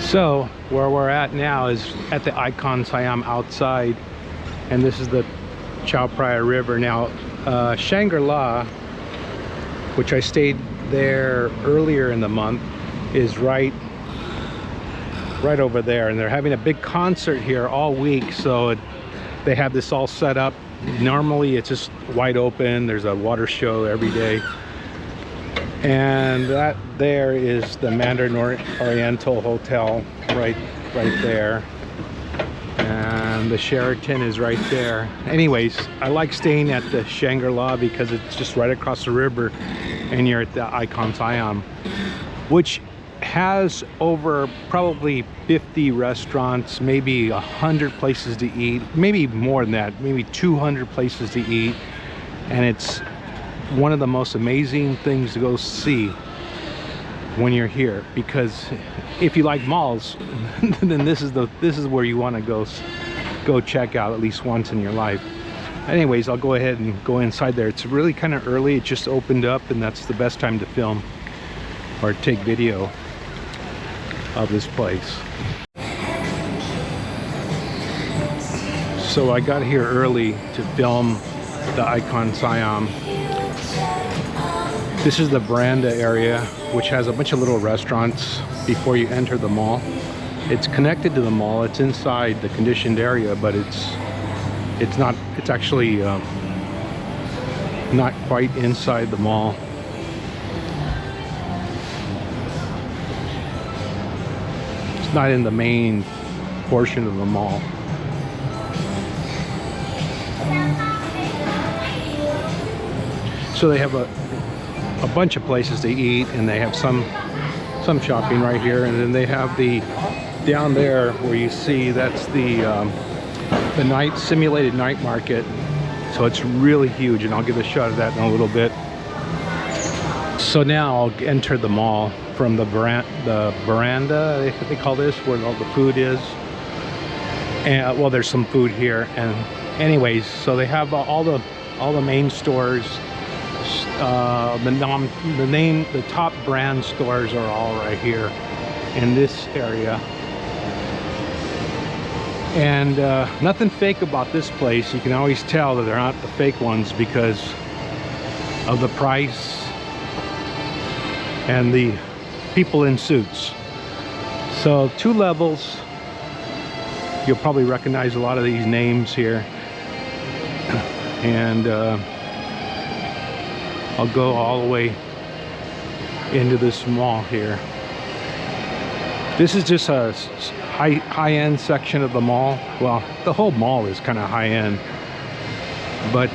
So where we're at now is at the Icomsiam outside, and this is the Chao Phraya River. Now Shangri-La, which I stayed there earlier in the month, is right over there, and they're having a big concert here all week. So they have this all set up. Normally it's just wide open. There's a water show every day, and that there is the Mandarin Oriental Hotel right there, and the Sheraton is right there. Anyways, I like staying at the Shangri-La because it's just right across the river, and you're at the Icomsiam, which has over probably 50 restaurants, maybe 100 places to eat, maybe more than that, maybe 200 places to eat. And it's one of the most amazing things to go see when you're here, because if you like malls, then this is where you want to go check out at least once in your life. Anyways, I'll go ahead and go inside there. It's really kind of early. It just opened up, and that's the best time to film or take video of this place. So I got here early to film the Icomsiam. This is the veranda area, which has a bunch of little restaurants before you enter the mall. It's connected to the mall. It's inside the conditioned area, but it's actually not quite inside the mall. It's not in the main portion of the mall. So they have a bunch of places to eat, and they have some shopping right here, and then they have the down there where you see, that's the simulated night market. So it's really huge, and I'll give a shot of that in a little bit. So now I'll enter the mall from the veranda, they call this, where all the food is. And well, there's some food here. And anyways, so they have all the main stores. The top brand stores are all right here in this area. And nothing fake about this place. You can always tell that they're not the fake ones because of the price and the people in suits. So 2 levels. You'll probably recognize a lot of these names here. And I'll go all the way into this mall here. This is just a high-end section of the mall. Well, the whole mall is kind of high-end, but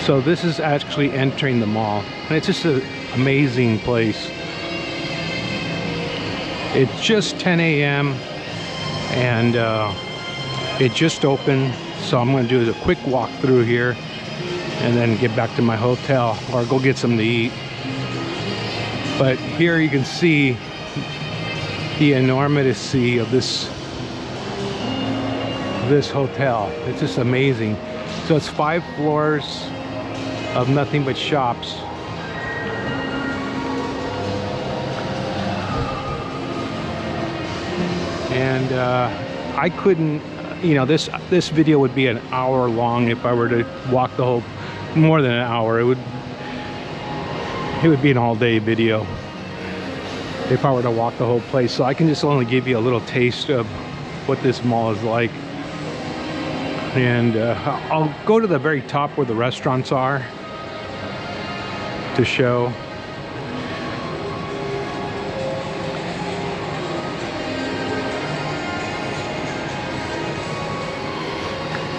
so this is actually entering the mall, and it's just an amazing place. It's just 10 a.m. and it just opened, so I'm going to do a quick walk through here and then get back to my hotel or go get something to eat. But here you can see the enormity of this hotel. It's just amazing. So it's 5 floors of nothing but shops. And I couldn't, this video would be an hour long if I were to walk the whole, more than an hour. It would be an all-day video if I were to walk the whole place. So I can just only give you a little taste of what this mall is like. And I'll go to the very top where the restaurants are to show.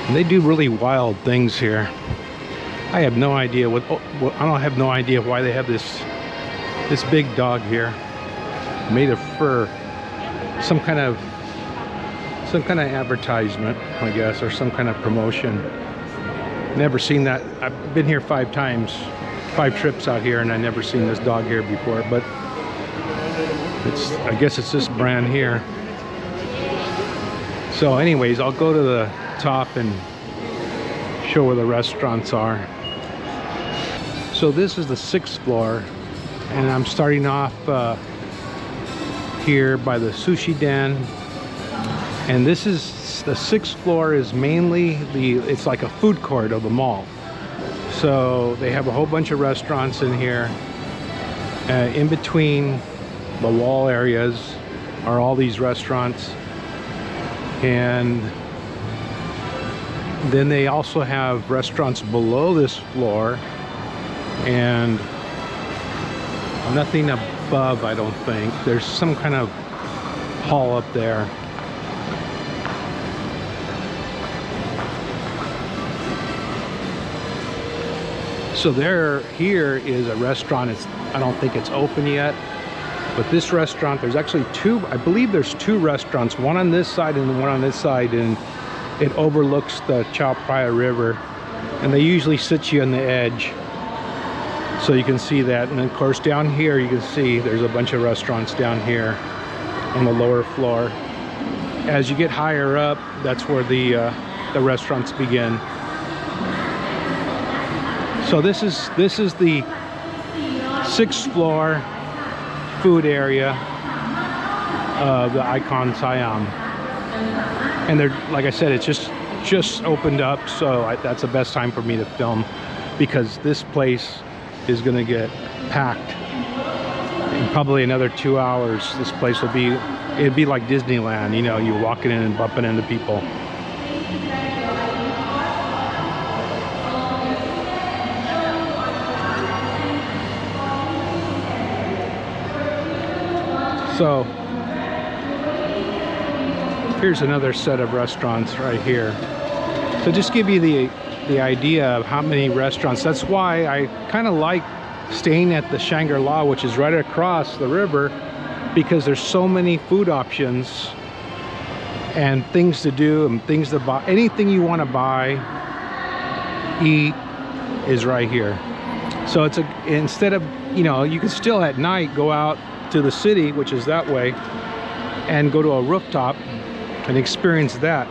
And they do really wild things here. I have no idea I don't have no idea why they have this big dog here, made of fur. Some kind of advertisement, I guess, or some kind of promotion. Never seen that. I've been here 5 times, 5 trips out here, and I never seen this dog here before. But I guess it's this brand here. So anyways, I'll go to the top and show where the restaurants are. So this is the 6th floor And I'm starting off here by the sushi den. And this is the 6th floor is mainly it's like a food court of the mall. So they have a whole bunch of restaurants in here. In between the wall areas are all these restaurants. And then they also have restaurants below this floor, and nothing above, I don't think. There's some kind of hall up there. So here is a restaurant. I don't think it's open yet, but this restaurant, there's actually I believe there's 2 restaurants, one on this side and one on this side, and it overlooks the Chao Phraya River, and they usually sit you on the edge so you can see that. And of course down here you can see there's a bunch of restaurants down here on the lower floor. As you get higher up, that's where the restaurants begin. So this is the 6th floor food area of the Icomsiam. And they're, like I said, it's just opened up, so that's the best time for me to film, because this place is going to get packed in probably another 2 hours. This place will be, it'd be like Disneyland, you know, you're walking in and bumping into people. So here's another set of restaurants right here. So just give you the idea of how many restaurants. That's why I kind of like staying at the Shangri-La, which is right across the river, because there's so many food options and things to do and things to buy. Anything you want to buy, eat, is right here. So it's instead of, you know, you can still at night go out to the city, which is that way, and go to a rooftop and experience that.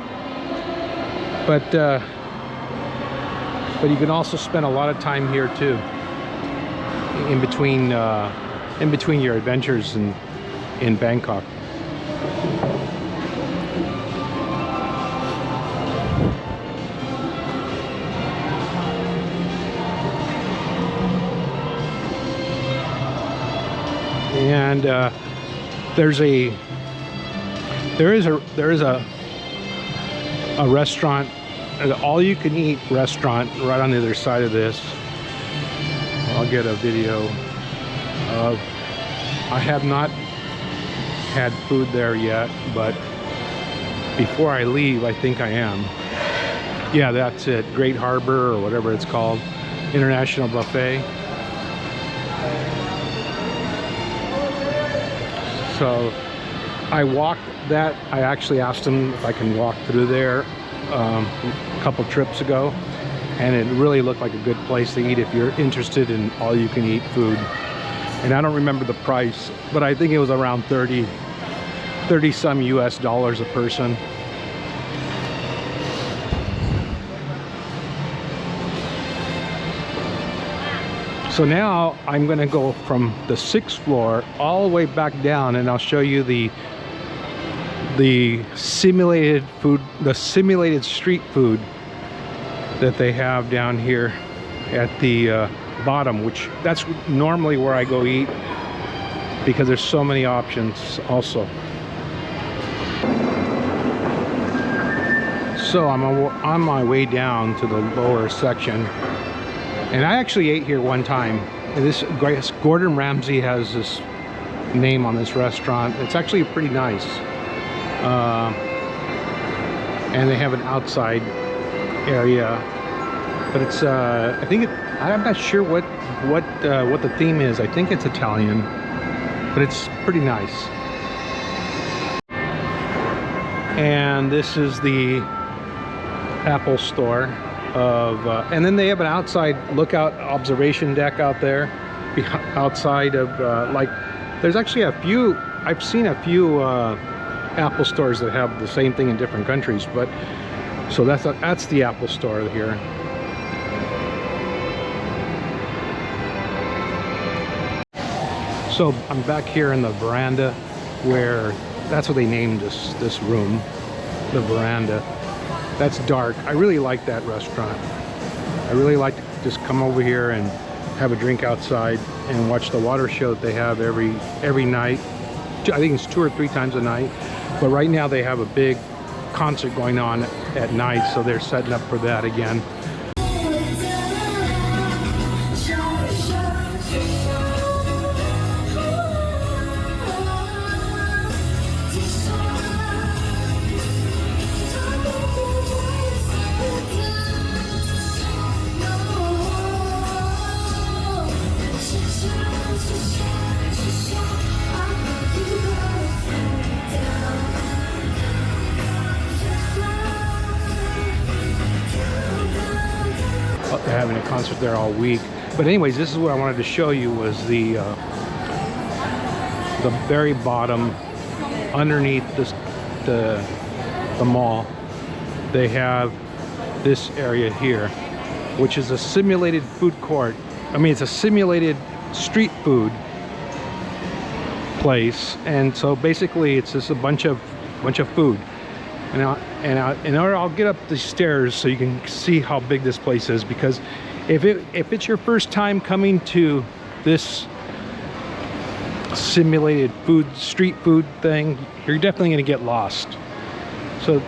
But you can also spend a lot of time here too, in between your adventures in Bangkok. And there is a restaurant, an all-you-can-eat restaurant right on the other side of this. I'll get a video of. I have not had food there yet, but before I leave, I think I am. Yeah, that's it. Great Harbor, or whatever it's called, International Buffet. So I walked that. I actually asked them if I can walk through there a couple trips ago, and it really looked like a good place to eat if you're interested in all-you-can-eat food. And I don't remember the price, but I think it was around 30 some US dollars a person. So now I'm going to go from the 6th floor all the way back down, and I'll show you the simulated food, the simulated street food that they have down here at the bottom, which that's normally where I go eat, because there's so many options also. So I'm on my way down to the lower section. And I actually ate here one time. This Gordon Ramsay has this name on this restaurant. It's actually pretty nice. And they have an outside area, but it's I'm not sure what the theme is. I think it's Italian, but it's pretty nice. And this is the Apple store. And then they have an outside lookout observation deck out there, outside of like, there's actually a few, I've seen a few Apple stores that have the same thing in different countries, but so that's the Apple store here. So I'm back here in the veranda, where that's what they named this room, the veranda. That's dark. I really like that restaurant. I really like to just come over here and have a drink outside and watch the water show that they have every night. I think it's 2 or 3 times a night. But right now they have a big concert going on at night, so they're setting up for that again. They're having a concert there all week. But anyways, this is what I wanted to show you, was the very bottom, underneath the mall. They have this area here, which is a simulated food court. I mean, it's a simulated street food place, and so basically it's just a bunch of food. And I'll get up the stairs so you can see how big this place is, because if it's your first time coming to this simulated street food thing, you're definitely going to get lost. So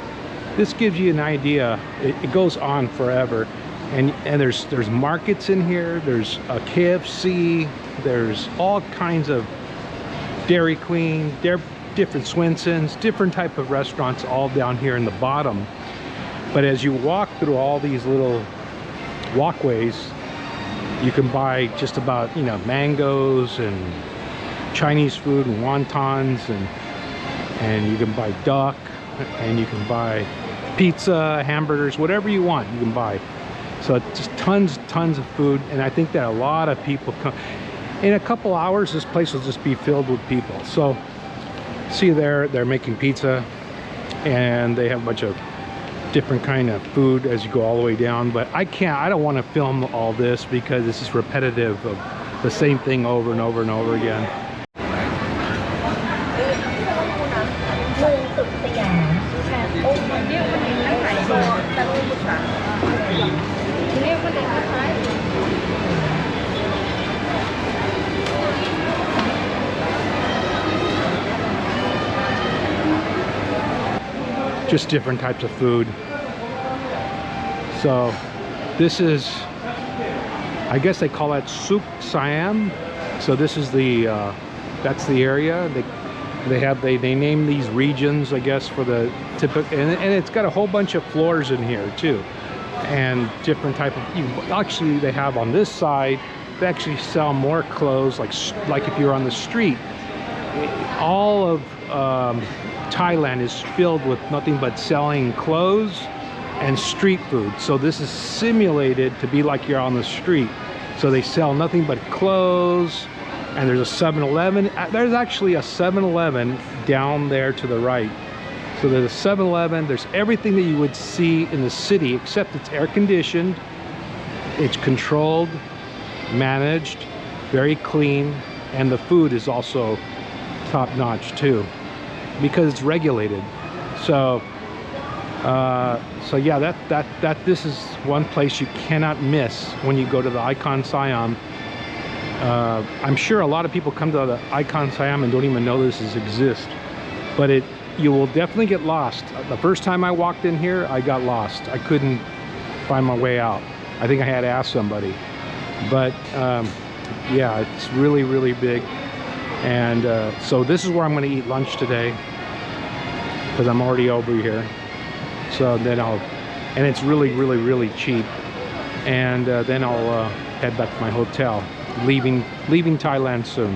this gives you an idea. It goes on forever, and there's markets in here. There's a KFC. There's all kinds of Dairy Queen, different Swenson's, different type of restaurants all down here in the bottom. But as you walk through all these little walkways, you can buy just about, you know, mangoes and Chinese food and wontons, and you can buy duck, and you can buy pizza, hamburgers, whatever you want, you can buy. So it's just tons of food, and I think that a lot of people come. In a couple hours, this place will just be filled with people. So see there, they're making pizza, and they have a bunch of different kind of food as you go all the way down. But I don't want to film all this because this is repetitive of the same thing over and over and over again. Just different types of food. So this is, I guess they call that Icomsiam. So this is that's the area. They name these regions, I guess, for the typical, and it's got a whole bunch of floors in here too, and different type of. Actually, they have on this side, they actually sell more clothes, like if you're on the street. All of Thailand is filled with nothing but selling clothes and street food. So this is simulated to be like you're on the street. So they sell nothing but clothes, and there's a 7-Eleven. There's actually a 7-Eleven down there to the right. So there's a 7-Eleven. There's everything that you would see in the city, except it's air conditioned, it's controlled, managed, very clean, and the food is also top notch too, because it's regulated. So yeah, this is one place you cannot miss when you go to the Icomsiam. I'm sure a lot of people come to the Icomsiam and don't even know this exists, but you will definitely get lost. The first time I walked in here, I got lost. I couldn't find my way out. I think I had to ask somebody. But yeah, it's really big. And so this is where I'm going to eat lunch today, because I'm already over here. So then and it's really cheap. And then I'll head back to my hotel, leaving Thailand soon.